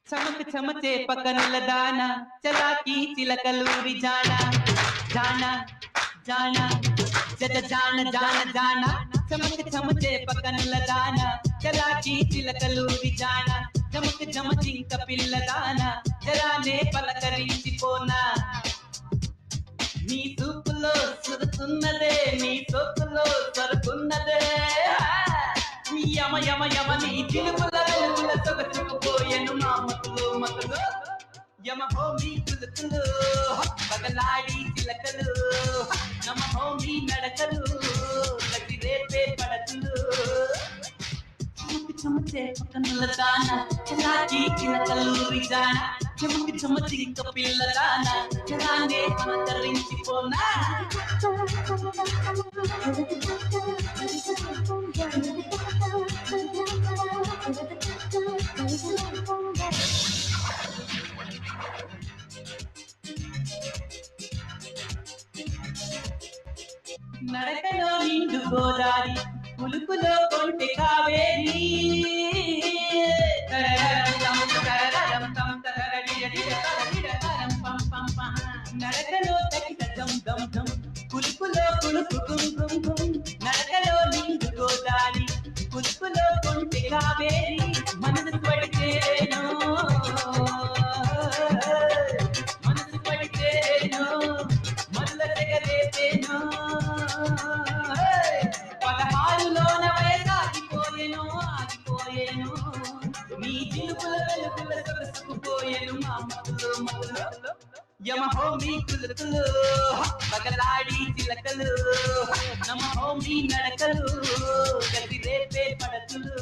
చమక చమచే పకనుల దాన చలాకీ చిలకలూరి జాన జాన జాన జత జాన జాన జాన చమక చమచే పకనుల దాన చలాకీ చిలకలూరి జాన జమక జమజింక పిల్ల దాన జరానే పలకరించిపోనా నీ చూపులో సురుతున్నదే నీ సొక్కులో సరుకున్నదే యమ యమ యమ నీ చిలుపుల వెలుగుల సొగసుకుపోయెను మా మతులు మతులు యమ హోమీ కులుకులు పగలాడి చిలకలు నమ హోమీ నడకలు లగి రేపే పడతులు చమకి చమచే పక్కనుల దాన చలాకి చిలకలూరి జాన చమకి చమచింక పిల్ల దాన చలానే పలకరించిపోనా నడకలో నిండు గోదారి పులుకులో కొంటె కావేరి నడకలో తగిన దం దం దం పులుకులో పులుకు గుం గుం గుం నడకలో నిండు గోదారి పులుకులో కొంటె కావేరి మనసు పడితేనో మనసు పడితేనో మల్ల తెగలేతేనో పదహారులోన వయసాగిపోయెను ఆగిపోయేను నీ చిలుపుల వెలుగుల సొగసుకుపోయెను మా మతులు మతులు యమ హోమీ కులుకులు పగలాడి చిలకలు నమ హోమీ నడకలు గది రేపే పడతులు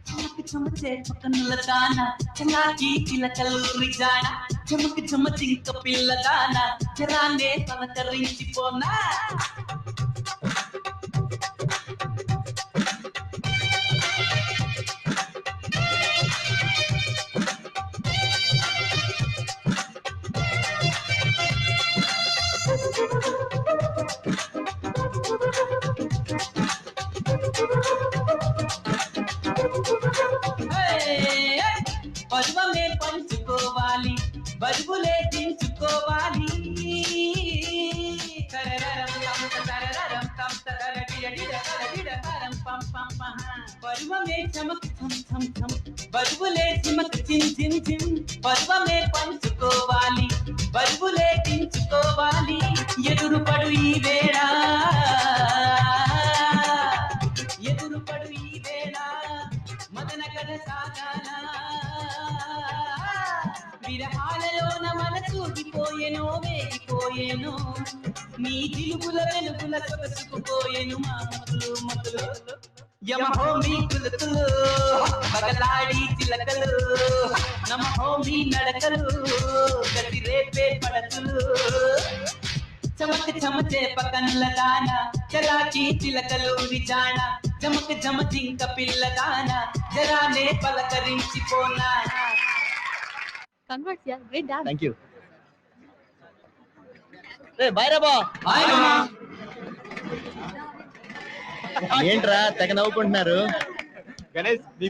చమకి చమచే పక్కనుల దాన చలాకి చిలకలూరి జాన చమకి చమచింక పిల్ల దాన జరానే పలకరించిపోనా పరువమే పంచుకోవాలి బరువులే దించుకోవాలి పరువమే చమక్ ఛం ఛం ఛం బరువులే చిమక్ చిమ్ చిమ్ చిమ్ పరువమే పంచుకోవాలి బరువులే దించుకోవాలి ఎదురు పడు ఈ వేళ ఎదురు పడు ఈ వేళ మదన కథ సాగానా విరహాలలోన మనసూగిపోయెనో వేగిపోయేను నీ జిలుగుల వెలుగుల సొగసుకుపోయెను మా మతులు మతులు యమ హోమీ కులుకులు పగలాడి చిలకలు నమ హోమీ నడకలు గది రేపే పడతులు చమక చమచే పకనుల దాన చలాకి చిలకలూరి జాన జమక జమజింక పిల్ల దాన జరానే పలకరించిపోనా Congrats, yeah, great dance. Thank you బైరాబా ఏంట్రా తెగ నవ్వుకుంటున్నారు గణేష్